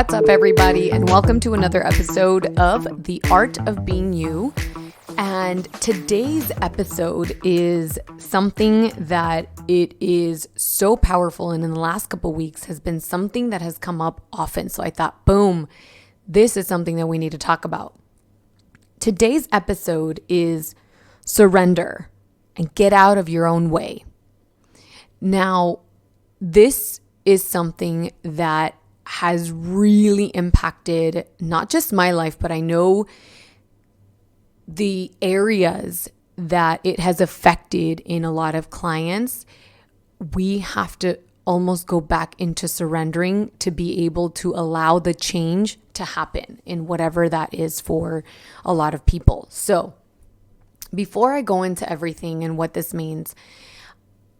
What's up, everybody, and welcome to another episode of The Art of Being You. And today's episode is something that it is so powerful, and in the last couple of weeks has been something that has come up often. So I thought, boom, this is something that we need to talk about. Today's episode is surrender and get out of your own way. Now, this is something that has really impacted not just my life, but I know the areas that it has affected in a lot of clients. We have to almost go back into surrendering to be able to allow the change to happen in whatever that is for a lot of people. So before I go into everything and what this means,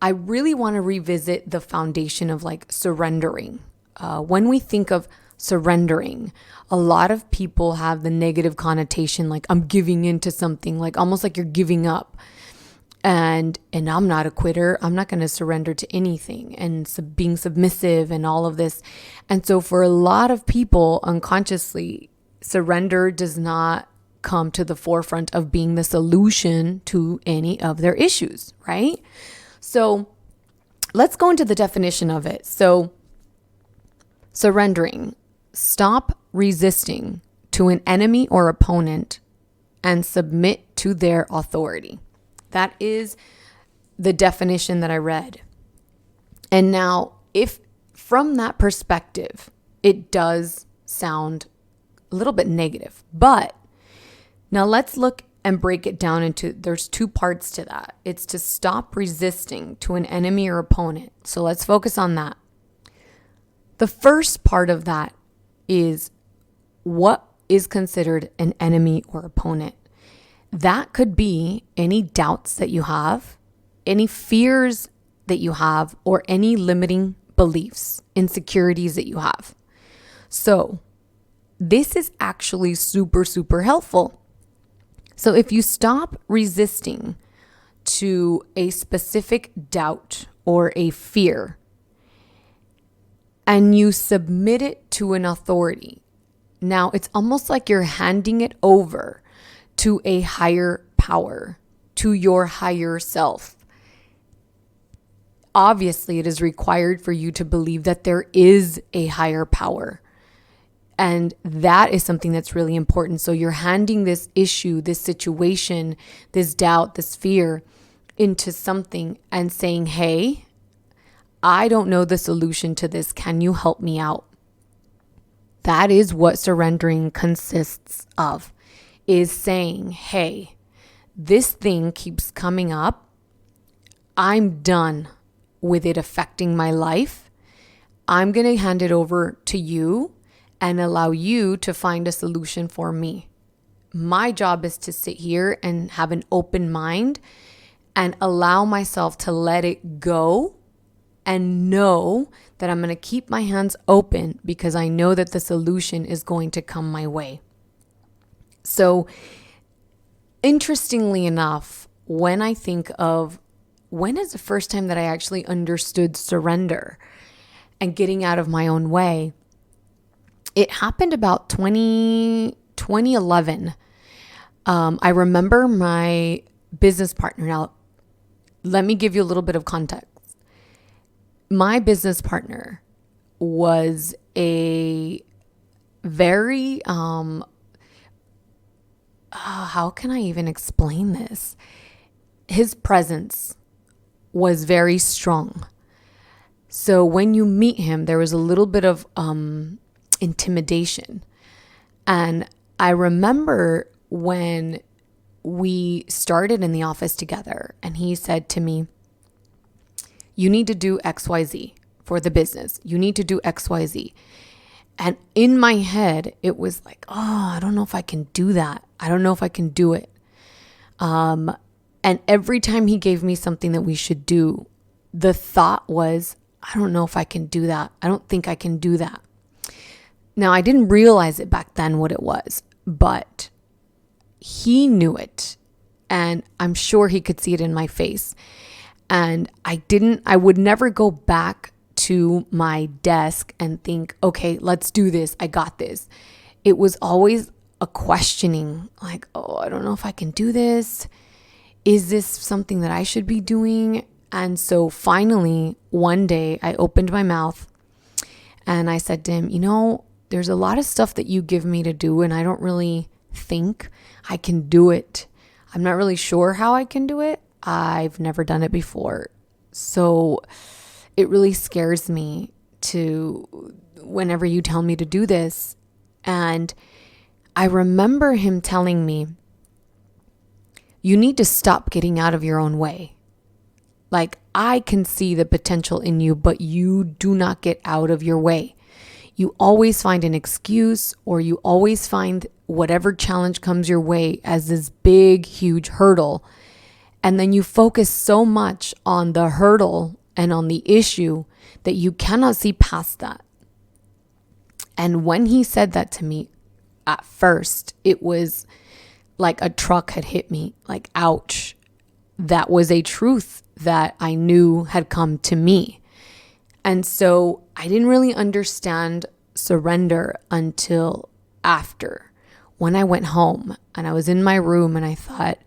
I really want to revisit the foundation of surrendering. When we think of surrendering, a lot of people have the negative connotation, like I'm giving into something, like almost like you're giving up. And I'm not a quitter. I'm not going to surrender to anything, and being submissive and all of this. And so for a lot of people, unconsciously, surrender does not come to the forefront of being the solution to any of their issues, right? So let's go into the definition of it. So surrendering, stop resisting to an enemy or opponent and submit to their authority. That is the definition that I read. And now, if from that perspective, it does sound a little bit negative, but now let's look and break it down into, there's two parts to that. It's to stop resisting to an enemy or opponent. So let's focus on that. The first part of that is what is considered an enemy or opponent. That could be any doubts that you have, any fears that you have, or any limiting beliefs, insecurities that you have. So this is actually super, super helpful. So if you stop resisting to a specific doubt or a fear, and you submit it to an authority, now it's almost like you're handing it over to a higher power, to your higher self. Obviously, it is required for you to believe that there is a higher power. And that is something that's really important. So you're handing this issue, this situation, this doubt, this fear into something and saying, hey, I don't know the solution to this. Can you help me out? That is what surrendering consists of, is saying, hey, this thing keeps coming up. I'm done with it affecting my life. I'm going to hand it over to you and allow you to find a solution for me. My job is to sit here and have an open mind and allow myself to let it go and know that I'm going to keep my hands open because I know that the solution is going to come my way. So interestingly enough, when I think of when is the first time that I actually understood surrender and getting out of my own way, it happened about 2011. I remember my business partner. Now, let me give you a little bit of context. My business partner was a very, how can I even explain this? His presence was very strong. So when you meet him, there was a little bit of intimidation. And I remember when we started in the office together and he said to me, you need to do XYZ for the business. You need to do XYZ. And in my head, it was like, oh, I don't know if I can do that. I don't know if I can do it. And every time he gave me something that we should do, the thought was, I don't know if I can do that. I don't think I can do that. Now, I didn't realize it back then what it was, but he knew it. And I'm sure he could see it in my face. And I would never go back to my desk and think, okay, let's do this. I got this. It was always a questioning, like, oh, I don't know if I can do this. Is this something that I should be doing? And so finally, one day I opened my mouth and I said to him, there's a lot of stuff that you give me to do and I don't really think I can do it. I'm not really sure how I can do it. I've never done it before. So it really scares me to whenever you tell me to do this. And I remember him telling me, you need to stop getting out of your own way. Like, I can see the potential in you, but you do not get out of your way. You always find an excuse, or you always find whatever challenge comes your way as this big, huge hurdle. And then you focus so much on the hurdle and on the issue that you cannot see past that. And when he said that to me, at first, it was like a truck had hit me, like, ouch. That was a truth that I knew had come to me. And so I didn't really understand surrender until after, when I went home and I was in my room and I thought,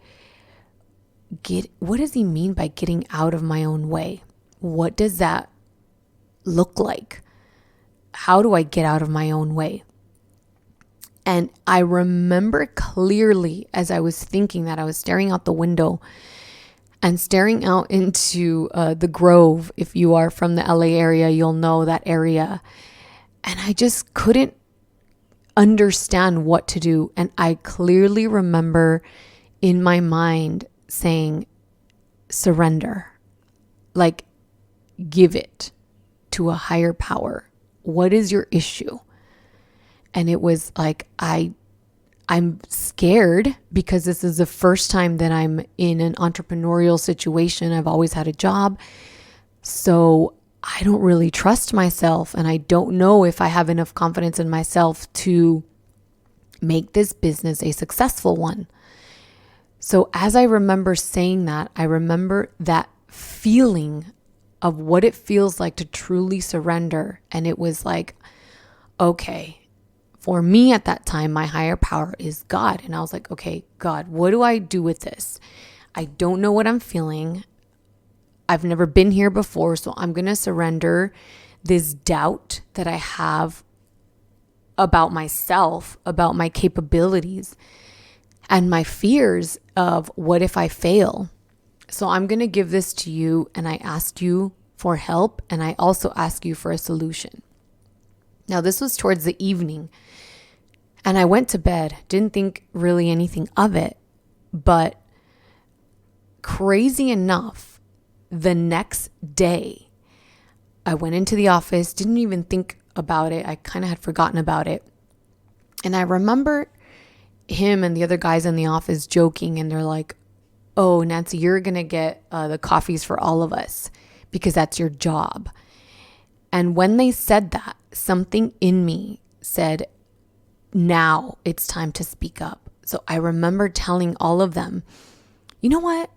what does he mean by getting out of my own way? What does that look like? How do I get out of my own way? And I remember clearly as I was thinking that, I was staring out the window and staring out into the Grove. If you are from the LA area, you'll know that area. And I just couldn't understand what to do. And I clearly remember in my mind saying, surrender, like, give it to a higher power. What is your issue? And it was like, I'm scared because this is the first time that I'm in an entrepreneurial situation. I've always had a job. So I don't really trust myself, and I don't know if I have enough confidence in myself to make this business a successful one. So as I remember saying that, I remember that feeling of what it feels like to truly surrender. And it was like, okay, for me at that time, my higher power is God. And I was like, okay, God, what do I do with this? I don't know what I'm feeling. I've never been here before, so I'm going to surrender this doubt that I have about myself, about my capabilities, and my fears of what if I fail. So I'm going to give this to you, and I asked you for help, and I also ask you for a solution. Now, this was towards the evening, and I went to bed, didn't think really anything of it, but crazy enough, the next day, I went into the office, didn't even think about it. I kind of had forgotten about it. And I remember him and the other guys in the office joking, and they're like, oh, Nancy, you're going to get the coffees for all of us because that's your job. And when they said that, something in me said, now it's time to speak up. So I remember telling all of them, you know what?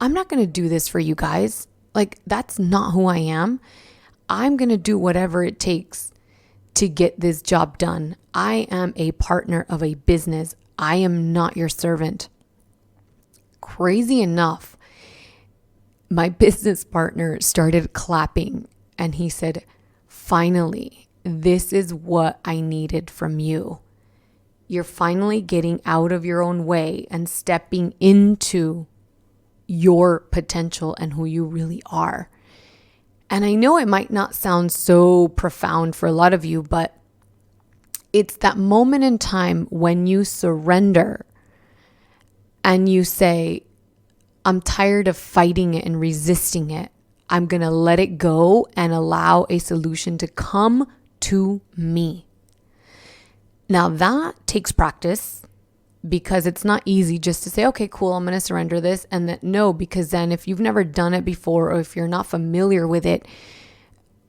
I'm not going to do this for you guys. Like, that's not who I am. I'm going to do whatever it takes to get this job done. I am a partner of a business. I am not your servant. Crazy enough, my business partner started clapping and he said, finally, this is what I needed from you. You're finally getting out of your own way and stepping into your potential and who you really are. And I know it might not sound so profound for a lot of you, but it's that moment in time when you surrender and you say, I'm tired of fighting it and resisting it. I'm going to let it go and allow a solution to come to me. Now that takes practice, because it's not easy just to say, okay, cool, I'm going to surrender this. And that, no, because then if you've never done it before, or if you're not familiar with it,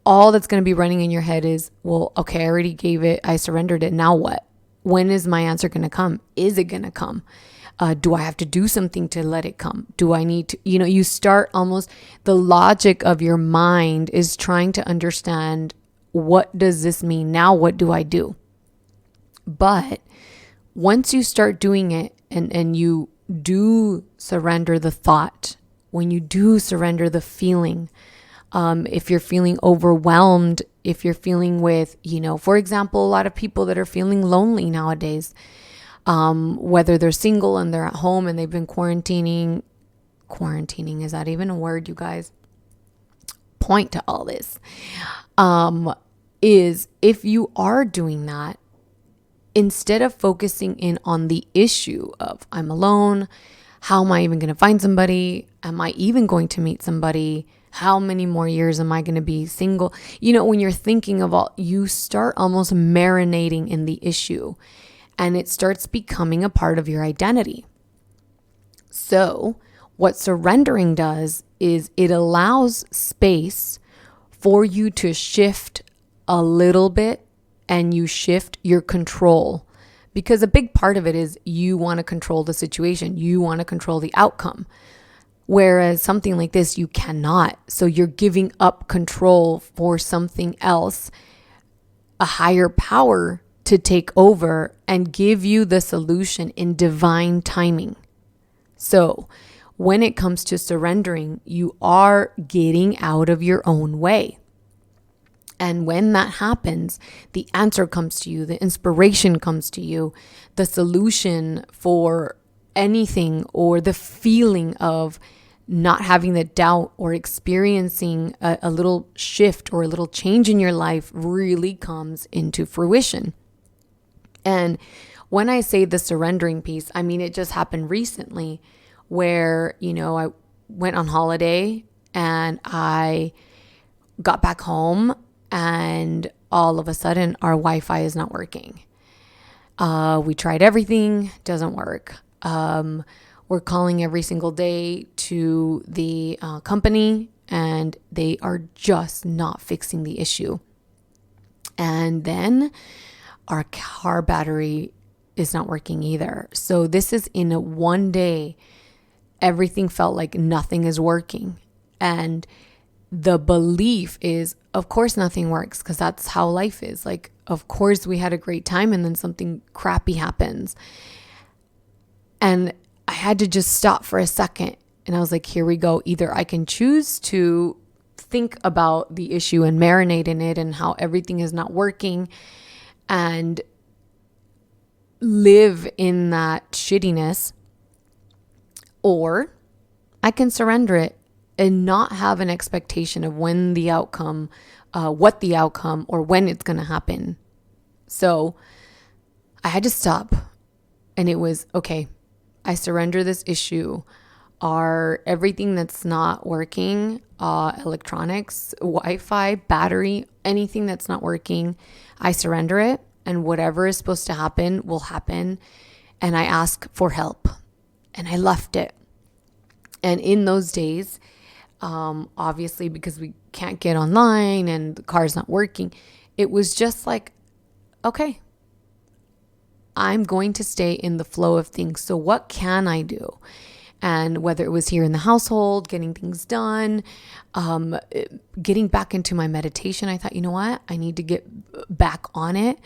all that's going to be running in your head is, well, okay, I already gave it. I surrendered it. Now what? When is my answer going to come? Is it going to come? Do I have to do something to let it come? Do I need to, you start almost, the logic of your mind is trying to understand, what does this mean? Now, what do I do? But once you start doing it and you do surrender the thought, when you do surrender the feeling, if you're feeling overwhelmed, if you're feeling with, for example, a lot of people that are feeling lonely nowadays, whether they're single and they're at home and they've been quarantining, is that even a word, you guys? Point to all this, is if you are doing that, instead of focusing in on the issue of I'm alone, how am I even going to find somebody? Am I even going to meet somebody? How many more years am I going to be single? When you're thinking of all, you start almost marinating in the issue and it starts becoming a part of your identity. So what surrendering does is it allows space for you to shift a little bit, and you shift your control, because a big part of it is you want to control the situation. You want to control the outcome. Whereas something like this, you cannot. So you're giving up control for something else, a higher power to take over and give you the solution in divine timing. So when it comes to surrendering, you are getting out of your own way. And when that happens, the answer comes to you, the inspiration comes to you, the solution for anything, or the feeling of not having the doubt or experiencing a little shift or a little change in your life really comes into fruition. And when I say the surrendering piece, I mean, it just happened recently where, I went on holiday and I got back home, and all of a sudden our Wi-Fi is not working. We tried everything, doesn't work. We're calling every single day to the company, and they are just not fixing the issue. And then our car battery is not working either. So this is in one day, everything felt like nothing is working. And the belief is, of course, nothing works, because that's how life is. Like, of course, we had a great time and then something crappy happens. And I had to just stop for a second. And I was like, here we go. Either I can choose to think about the issue and marinate in it and how everything is not working and live in that shittiness, or I can surrender it and not have an expectation of when the outcome, what the outcome, or when it's going to happen. So I had to stop, and it was, okay, I surrender this issue. Everything that's not working, electronics, Wi-Fi, battery, anything that's not working, I surrender it, and whatever is supposed to happen will happen. And I ask for help, and I left it. And in those days, obviously, because we can't get online and the car's not working, it was just like, okay, I'm going to stay in the flow of things. So what can I do? And whether it was here in the household, getting things done, getting back into my meditation, I thought, you know what? I need to get back on it,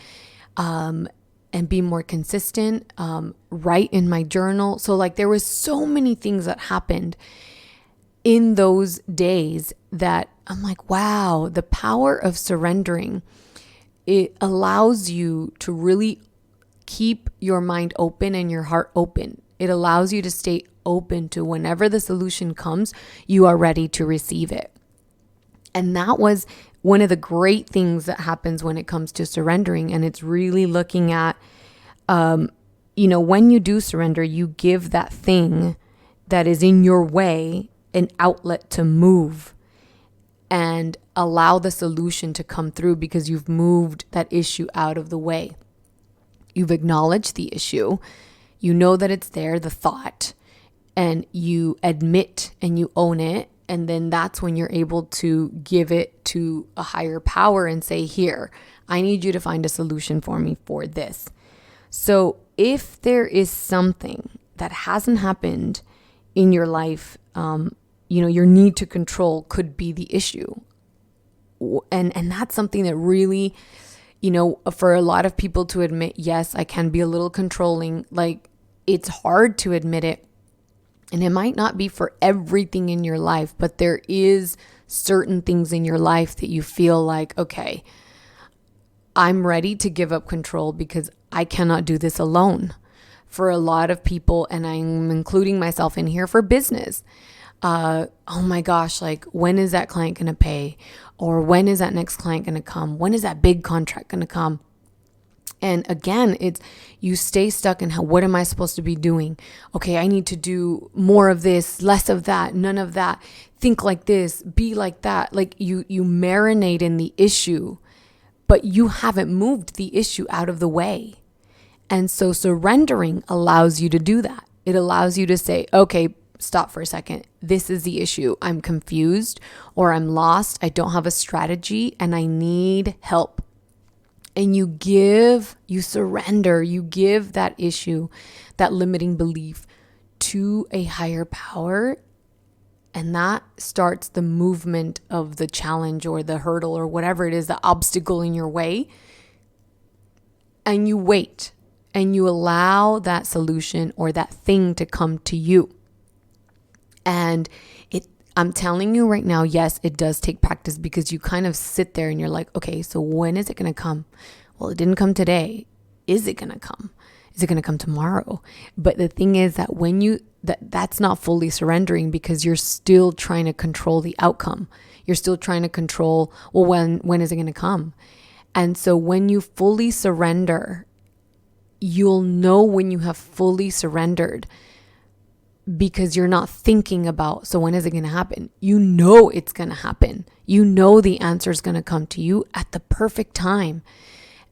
and be more consistent, write in my journal. So like there was so many things that happened in those days that I'm like, wow, the power of surrendering. It allows you to really keep your mind open and your heart open. It allows you to stay open to whenever the solution comes, you are ready to receive it. And that was one of the great things that happens when it comes to surrendering. And it's really looking at, when you do surrender, you give that thing that is in your way an outlet to move and allow the solution to come through, because you've moved that issue out of the way. You've acknowledged the issue. You know that it's there, the thought, and you admit and you own it. And then that's when you're able to give it to a higher power and say, here, I need you to find a solution for me for this. So if there is something that hasn't happened in your life, your need to control could be the issue. And that's something that really, for a lot of people to admit, yes, I can be a little controlling. Like, it's hard to admit it. And it might not be for everything in your life, but there is certain things in your life that you feel like, okay, I'm ready to give up control because I cannot do this alone. For a lot of people, and I'm including myself in here, for business, oh my gosh, like, when is that client going to pay? Or when is that next client going to come? When is that big contract going to come? And again, it's, you stay stuck in what am I supposed to be doing? Okay, I need to do more of this, less of that, none of that. Think like this, be like that. Like, you marinate in the issue, but you haven't moved the issue out of the way. And so surrendering allows you to do that. It allows you to say, okay, stop for a second. This is the issue. I'm confused, or I'm lost. I don't have a strategy, and I need help. And you surrender, you give that issue, that limiting belief, to a higher power. And that starts the movement of the challenge or the hurdle or whatever it is, the obstacle in your way. And you wait and you allow that solution or that thing to come to you. And I'm telling you right now, yes, it does take practice, because you kind of sit there and you're like, okay, so when is it going to come? Well, it didn't come today. Is it going to come? Is it going to come tomorrow? But the thing is that that's not fully surrendering, because you're still trying to control the outcome. You're still trying to control, well, when is it going to come? And so when you fully surrender, you'll know when you have fully surrendered, because you're not thinking about, so when is it going to happen? You know it's going to happen. You know the answer is going to come to you at the perfect time.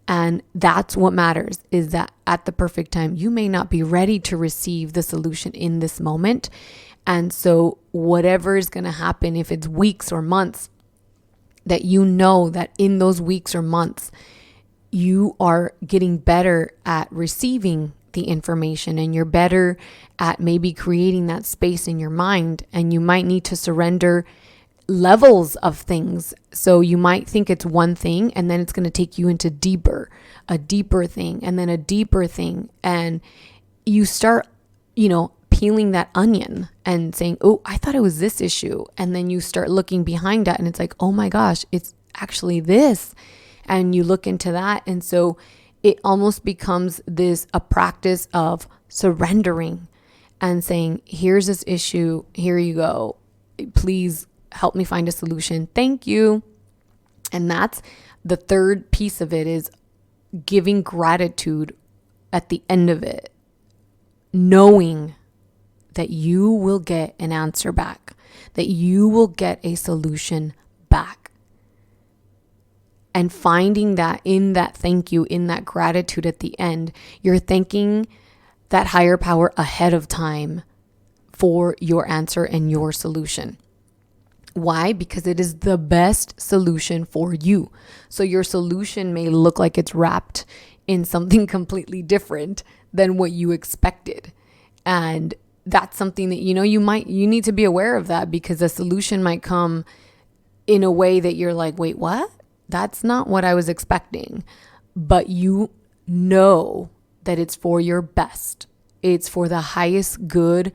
And that's what matters, is that at the perfect time, you may not be ready to receive the solution in this moment. And so whatever is going to happen, if it's weeks or months, that you know that in those weeks or months, you are getting better at receiving the information, and you're better at maybe creating that space in your mind. And you might need to surrender levels of things. So you might think it's one thing, and then it's going to take you into a deeper thing, and then a deeper thing. And you start, peeling that onion and saying, oh, I thought it was this issue. And then you start looking behind that, and it's like, oh my gosh, it's actually this. And you look into that. And so it almost becomes a practice of surrendering and saying, here's this issue. Here you go. Please help me find a solution. Thank you. And that's the third piece of it, is giving gratitude at the end of it, knowing that you will get an answer back, that you will get a solution back. And finding that in that thank you, in that gratitude at the end, you're thanking that higher power ahead of time for your answer and your solution. Why? Because it is the best solution for you. So your solution may look like it's wrapped in something completely different than what you expected. And that's something that, you need to be aware of that, because a solution might come in a way that you're like, wait, what? That's not what I was expecting. But you know that it's for your best. It's for the highest good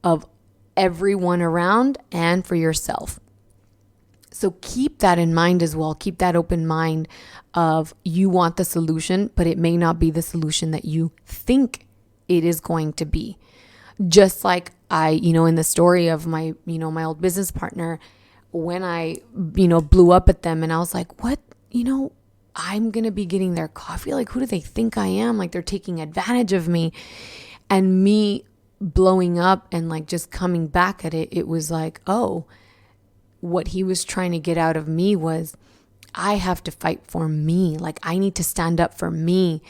of everyone around and for yourself. So keep that in mind as well. Keep that open mind of, you want the solution, but it may not be the solution that you think it is going to be. Just like in the story of my old business partner, when I, blew up at them, and I was like, what, I'm going to be getting their coffee. Like, who do they think I am? Like, they're taking advantage of me. And me blowing up and like just coming back at it, it was like, oh, what he was trying to get out of me was, I have to fight for me. Like, I need to stand up for me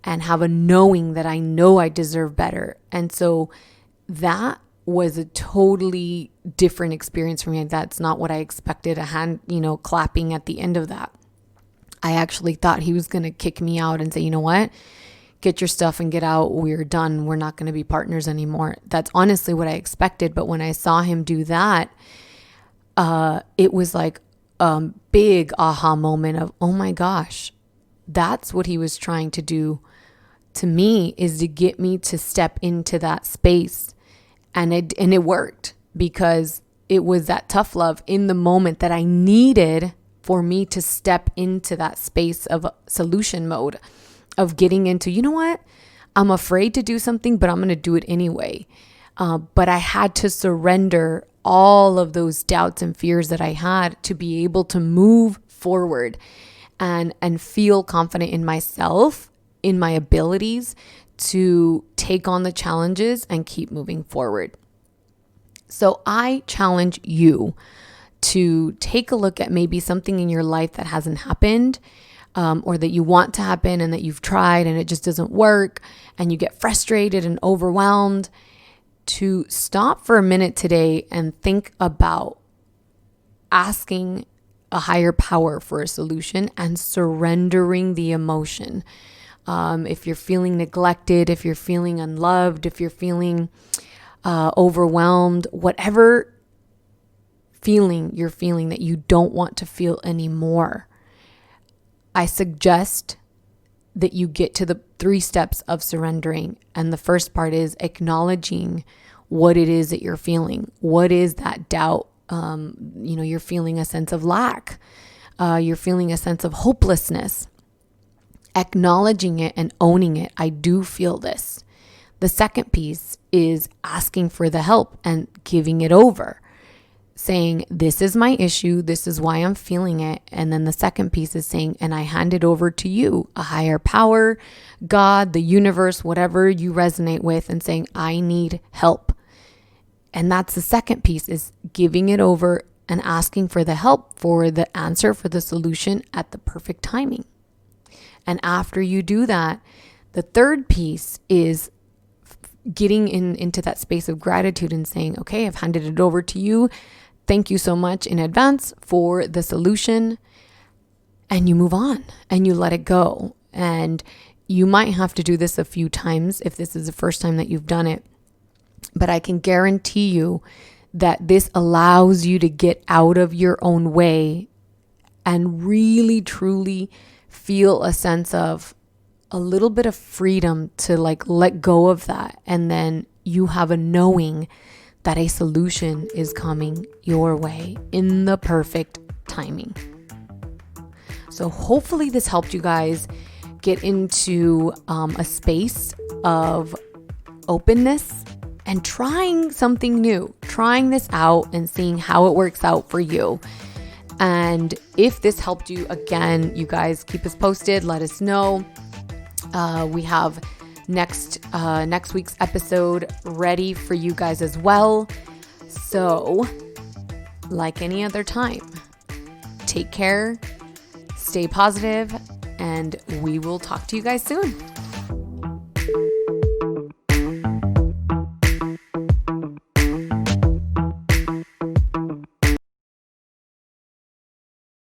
and have a knowing that I know I deserve better. And so that was a totally different experience for me. That's not what I expected, a hand, clapping at the end of that. I actually thought he was going to kick me out and say, you know what? get your stuff and get out. We're done. We're not going to be partners anymore. That's honestly what I expected. But when I saw him do that, it was like a big aha moment of, oh my gosh, that's what he was trying to do to me, is to get me to step into that space. And it worked, because it was that tough love in the moment that I needed for me to step into that space of solution mode, of getting into, you know what? I'm afraid to do something, but I'm going to do it anyway. But I had to surrender all of those doubts and fears that I had to be able to move forward and feel confident in myself, in my abilities to take on the challenges and keep moving forward. So I challenge you to take a look at maybe something in your life that hasn't happened, or that you want to happen and that you've tried and it just doesn't work, and you get frustrated and overwhelmed, to stop for a minute today and think about asking a higher power for a solution and surrendering the emotion. If you're feeling neglected, if you're feeling unloved, if you're feeling overwhelmed, whatever feeling you're feeling that you don't want to feel anymore, I suggest that you get to the 3 steps of surrendering. And the first part is acknowledging what it is that you're feeling. What is that doubt? You're feeling a sense of lack. You're feeling a sense of hopelessness. Acknowledging it and owning it. I do feel this. The second piece is asking for the help and giving it over. Saying, this is my issue, this is why I'm feeling it. And then the second piece is saying, and I hand it over to you, a higher power, God, the universe, whatever you resonate with, and saying, I need help. And that's the second piece, is giving it over and asking for the help, for the answer, for the solution at the perfect timing. And after you do that, the third piece is getting into that space of gratitude and saying, okay, I've handed it over to you. Thank you so much in advance for the solution. And you move on and you let it go. And you might have to do this a few times if this is the first time that you've done it. But I can guarantee you that this allows you to get out of your own way and really, truly feel a sense of a little bit of freedom to let go of that. And then you have a knowing that a solution is coming your way in the perfect timing. So hopefully this helped you guys get into a space of openness and trying something new, trying this out and seeing how it works out for you. And if this helped you, again, you guys keep us posted, let us know. We have next week's episode ready for you guys as well. So, like any other time, take care, stay positive, and we will talk to you guys soon.